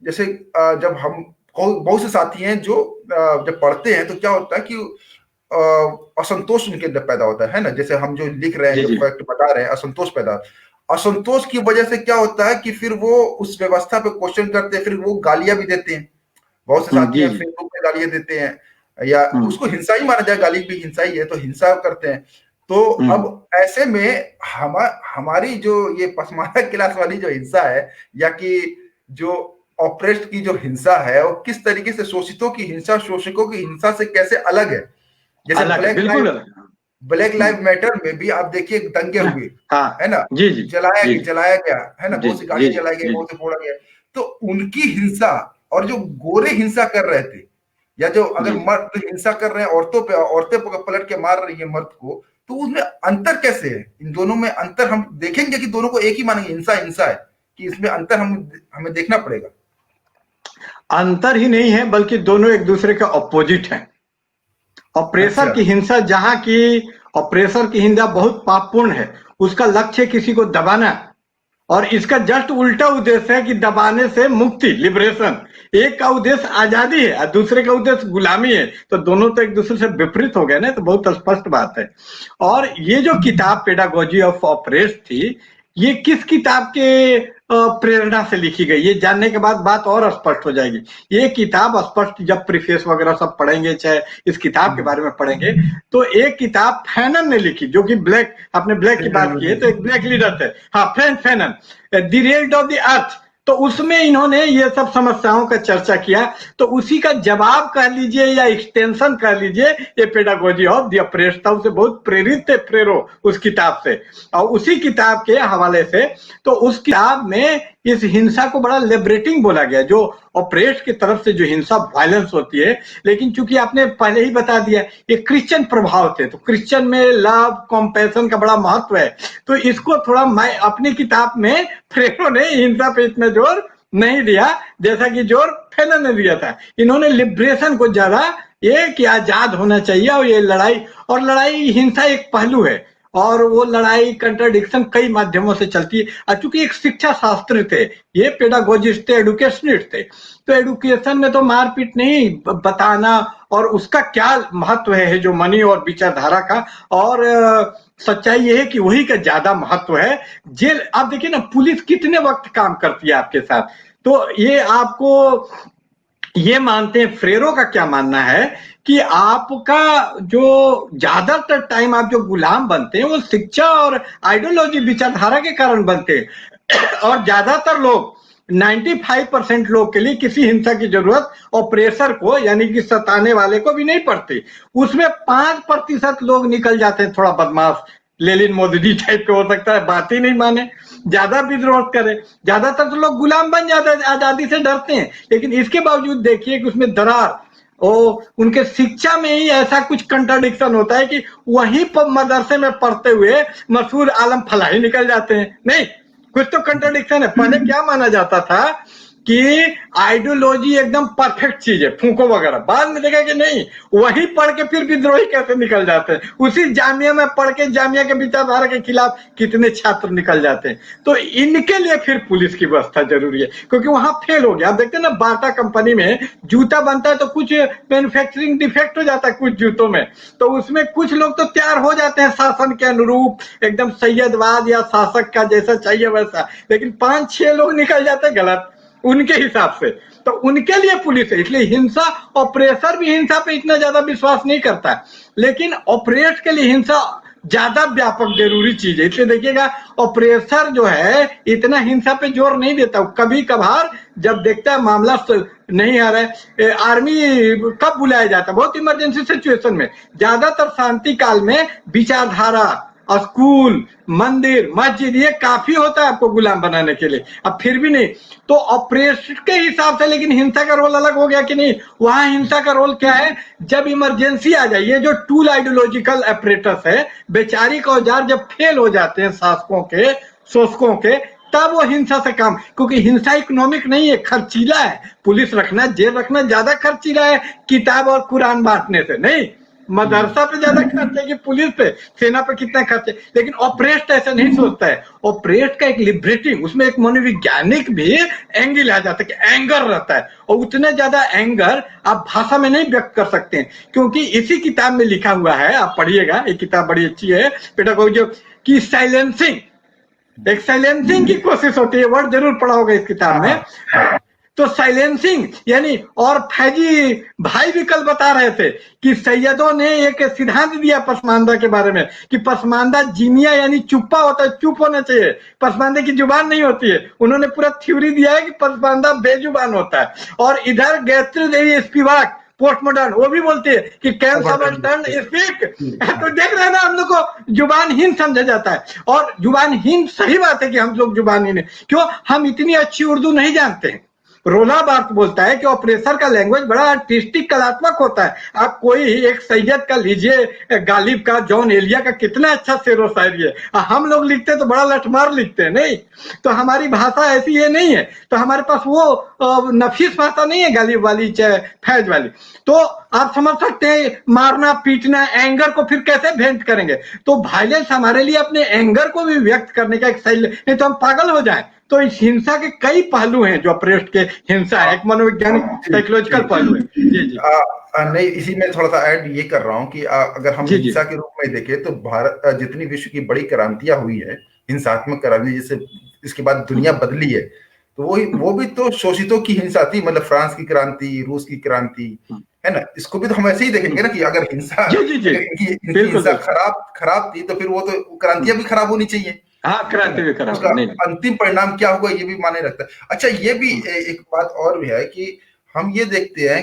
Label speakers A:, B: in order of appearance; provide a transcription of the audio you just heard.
A: जैसे जब हम बहुत से साथी हैं जो जब पढ़ते हैं तो क्या होता है कि असंतोष उनके अंदर पैदा होता है ना, जैसे हम जो लिख रहे हैं,
B: जी
A: जो
B: जी।
A: फैक्ट बता रहे हैं, असंतोष की वजह से क्या होता है कि फिर वो उस व्यवस्था पे क्वेश्चन करते हैं, फिर वो गालियां भी देते हैं। बहुत से साथी
B: जी
A: हैं
B: जी।
A: फेसबुक पे गालियां देते हैं, या
B: हम्म
A: उसको हिंसा ही माना जाए, गाली भी हिंसा ही है, तो हिंसा करते हैं। तो
B: हम्म।
A: अब ऐसे में हमारी जो ये पसमानदा क्लास वाली जो हिंसा है, या कि जो ऑपरेस्ट की जो हिंसा है, वो किस तरीके से शोषितों की हिंसा, शोषकों की हिंसा से कैसे अलग है। जैसे
B: अलग है, बिल्कुल अलग है।
A: ब्लैक
B: हम्म।
A: लाइव मैटर में भी आप देखिए दंगे हुए,
B: हाँ।
A: है ना,
B: जी जी जी जी
A: जलाया गया, है ना,
B: जी
A: बहुत सी
B: जी
A: गाड़ियां
B: जी
A: जलाई गई,
B: जी जी।
A: बहुत से फोड़ा गया। तो उनकी हिंसा, और जो गोरे हिंसा कर रहे थे, या जो अगर
B: जी
A: मर्द हिंसा कर रहे हैं औरतों पे, औरतें पलट के मार रही है मर्द को, तो उसमें अंतर कैसे है? इन दोनों में अंतर हम देखेंगे कि दोनों को एक ही मानेंगे, हिंसा हिंसा है, कि इसमें अंतर हमें देखना पड़ेगा।
B: अंतर ही नहीं है, बल्कि दोनों एक दूसरे के ऑपोजिट हैं। ऑपरेसर
A: अच्छा।
B: की हिंसा जहां की ऑपरेसर की हिंसा बहुत पापपूर्ण है, उसका लक्ष्य किसी को दबाना, और इसका जस्ट उल्टा उद्देश्य है कि दबाने से मुक्ति, लिबरेशन। एक का उद्देश्य आजादी है और दूसरे का उद्देश्य गुलामी है, तो दोनों तो एक दूसरे से विपरीत हो गए ना, तो बहुत स्पष्ट बात है। और ये जो किताब पेडागोजी ऑफ ऑपरेस्ट थी, ये किस किताब के प्रेरणा से लिखी गई, ये जानने के बाद बात और स्पष्ट हो जाएगी। ये किताब स्पष्ट जब प्रीफेस वगैरह सब पढ़ेंगे, चाहे इस किताब के बारे में पढ़ेंगे, तो एक किताब फैनन ने लिखी, जो कि ब्लैक, आपने ब्लैक की बात की है तो एक ब्लैक लीडर थे, हाँ, Frantz Fanon, the wretched of the earth. तो उसमें इन्होंने ये सब समस्याओं का चर्चा किया, तो उसी का जवाब कह लीजिए या एक्सटेंशन कह लीजिए, ये पेडागोजी ऑफ द ऑपरेस्ट था। उसे बहुत प्रेरित थे फ्रेरो उस किताब से, और उसी किताब के हवाले से, तो उस किताब में इस हिंसा को बड़ा लिबरेटिंग बोला गया, जो ऑपरेस्ट की तरफ से जो हिंसा, वायलेंस होती है। लेकिन चूंकि आपने पहले ही बता दिया, ये क्रिश्चियन प्रभाव थे, तो क्रिश्चियन में लव कॉम्पैशन का बड़ा महत्व है, तो इसको थोड़ा मैं अपनी किताब में, फ्रेरो ने हिंसा पे इतना जोर नहीं दिया जैसा कि जोर फैनन ने दिया था। इन्होंने लिबरेशन को ज्यादा, ये कि आजाद होना चाहिए, और ये लड़ाई, और लड़ाई हिंसा एक पहलू है, और वो लड़ाई कंट्राडिक्शन कई माध्यमों से चलती है। चूंकि एक शिक्षा शास्त्री थे, ये पेडागोजिस्ट थे, एडुकेशनिस्ट थे, तो एडुकेशन में तो मारपीट नहीं, बताना और उसका क्या महत्व है जो मनी और विचारधारा का, और सच्चाई ये है कि वही का ज्यादा महत्व है। जेल, आप देखिए ना, पुलिस कितने वक्त काम करती है आपके साथ, तो ये आपको, ये मानते हैं, फ्रेरो का क्या मानना है कि आपका जो ज्यादातर टाइम आप जो गुलाम बनते हैं, वो शिक्षा और आइडियोलॉजी, विचारधारा के कारण बनते हैं। और ज्यादातर लोग, 95% लोग के लिए किसी हिंसा की जरूरत ऑपरेसर को, यानी कि सताने वाले को भी नहीं पड़ती। उसमें 5% लोग निकल जाते हैं थोड़ा बदमाश, लेलिन मोदी टाइप के, हो सकता है बात ही नहीं माने, ज्यादा विद्रोह करे। ज्यादातर तो लोग गुलाम बन जाते हैं, आजादी से डरते हैं। लेकिन इसके बावजूद देखिए कि उसमें दरार, ओ, उनके शिक्षा में ही ऐसा कुछ कंट्राडिक्शन होता है कि वहीं पर मदरसे में पढ़ते हुए मशहूर आलम फलाही निकल जाते हैं। नहीं, कुछ तो कंट्राडिक्शन है। पहले क्या माना जाता था कि आइडियोलॉजी एकदम परफेक्ट चीज है, फूको वगैरह, बाद में देखा कि नहीं, वहीं पढ़ के फिर विद्रोही कैसे निकल जाते हैं, उसी जामिया में पढ़ के जामिया के विचारधारा के खिलाफ कितने छात्र निकल जाते हैं। तो इनके लिए फिर पुलिस की व्यवस्था जरूरी है, क्योंकि वहां फेल हो गया। आप देखते हैं ना, बाटा कंपनी में जूता बनता है तो कुछ मैन्युफैक्चरिंग डिफेक्ट हो जाता है कुछ जूतों में, तो उसमें कुछ लोग तो तैयार हो जाते हैं शासन के अनुरूप, एकदम सैयदवाद या शासक का जैसा चाहिए वैसा, लेकिन 5-6 लोग निकल जाते हैं गलत उनके हिसाब से, तो उनके लिए पुलिस है। इसलिए हिंसा, ऑपरेसर भी हिंसा पे इतना ज्यादा विश्वास नहीं करता है, लेकिन ऑपरेट के लिए हिंसा ज्यादा व्यापक जरूरी चीज है। इसलिए देखिएगा, ऑपरेसर जो है इतना हिंसा पे जोर नहीं देता, कभी कभार जब देखता है मामला नहीं आ रहा है, आर्मी कब बुलाया जाता है, बहुत इमरजेंसी सिचुएशन में। ज्यादातर शांति काल में विचारधारा, स्कूल, मंदिर, मस्जिद, ये काफी होता है आपको गुलाम बनाने के लिए। अब फिर भी नहीं, तो ऑपरेशन के हिसाब से, लेकिन हिंसा का रोल अलग हो गया कि नहीं। वहां हिंसा का रोल क्या है, जब इमरजेंसी आ जाए, ये जो टूल आइडियोलॉजिकल अपरेटस है, वैचारिक औजार जब फेल हो जाते हैं शासकों के, शोषकों के, तब वो हिंसा से काम, क्योंकि हिंसा इकोनॉमिक नहीं है, खर्चीला है। पुलिस रखना, जेल रखना ज्यादा खर्चीला है किताब और कुरान बांटने से नहीं। मदरसा पे ज्यादा खर्च है कि पुलिस पे, सेना पे कितना खर्च है। लेकिन ऑपरेस्ट ऐसा नहीं सोचता है। ऑपरेस्ट का एक लिबरेटिंग, उसमें एक मनोवैज्ञानिक भी एंगल आ जाता है कि एंगर रहता है, और उतने ज्यादा एंगर आप भाषा में नहीं व्यक्त कर सकते हैं, क्योंकि इसी किताब में लिखा हुआ है, आप पढ़िएगा, ये किताब बड़ी अच्छी है पेडागोजी की, साइलेंसिंग, एक साइलेंसिंग की कोशिश होती है, वर्ड जरूर पढ़ा होगा इस किताब में। तो साइलेंसिंग यानी, और फैजी भाई भी कल बता रहे थे कि सैयदों ने एक सिद्धांत दिया पसमानदा के बारे में कि पसमानदा जीनिया यानी चुप्पा होता है, चुप होना चाहिए, पसमानदे की जुबान नहीं होती है। उन्होंने पूरा थ्योरी दिया है कि पसमानदा बेजुबान होता है। और इधर Gayatri Devi Spivak post modern, वो भी बोलती है कि कैन सबर्टन स्पीक। तो देख रहे हैं ना, हम लोग को जुबानहीन समझा जाता है, और जुबानहीन सही बात है कि हम लोग जुबानहीन है। क्यों? हम इतनी अच्छी उर्दू नहीं जानते हैं। रोला बार्थ बोलता है कि ऑपरेसर का लैंग्वेज बड़ा आर्टिस्टिक, कलात्मक होता है। आप कोई एक सैयद का लीजिए, गालिब का, जॉन एलिया का, कितना अच्छा शेरो शायरी है। हम लोग लिखते हैं तो बड़ा लठमार लिखते हैं, नहीं तो हमारी भाषा ऐसी ये नहीं है। तो हमारे पास वो नफीस भाषा नहीं है गालिब वाली चाहे फैज वाली। तो आप समझ सकते हैं, मारना पीटना, एंगर को फिर कैसे वेंट करेंगे। तो वायलेंस हमारे लिए अपने एंगर को भी व्यक्त करने का एक सही, नहीं तो हम पागल हो जाएं। तो इस हिंसा के कई पहलू हैं जो ऑपरेस्ट के हिंसा है, एक मनोवैज्ञानिक साइकोलॉजिकल पहलू है। जी जी
A: नहीं, इसी में थोड़ा सा ऐड ये कर रहा हूँ कि अगर हम
B: जी जी
A: हिंसा के रूप में देखें तो भारत जितनी विश्व की बड़ी क्रांतियां हुई है, हिंसात्मक क्रांति, जैसे इसके बाद दुनिया बदली है, तो वो भी तो शोषितों की हिंसा थी। मतलब फ्रांस की क्रांति, रूस की क्रांति, है ना, इसको भी तो हम ऐसे ही देखेंगे ना कि अगर हिंसा,
B: जी जी जी
A: इनकी हिंसा खराब थी, तो फिर वो तो क्रांतियां भी खराब होनी चाहिए।
B: हाँ, क्रांति भी खराब
A: उसका
B: नहीं।
A: अंतिम परिणाम क्या होगा ये भी माने रखता है। अच्छा, ये भी एक बात और भी है कि हम ये देखते हैं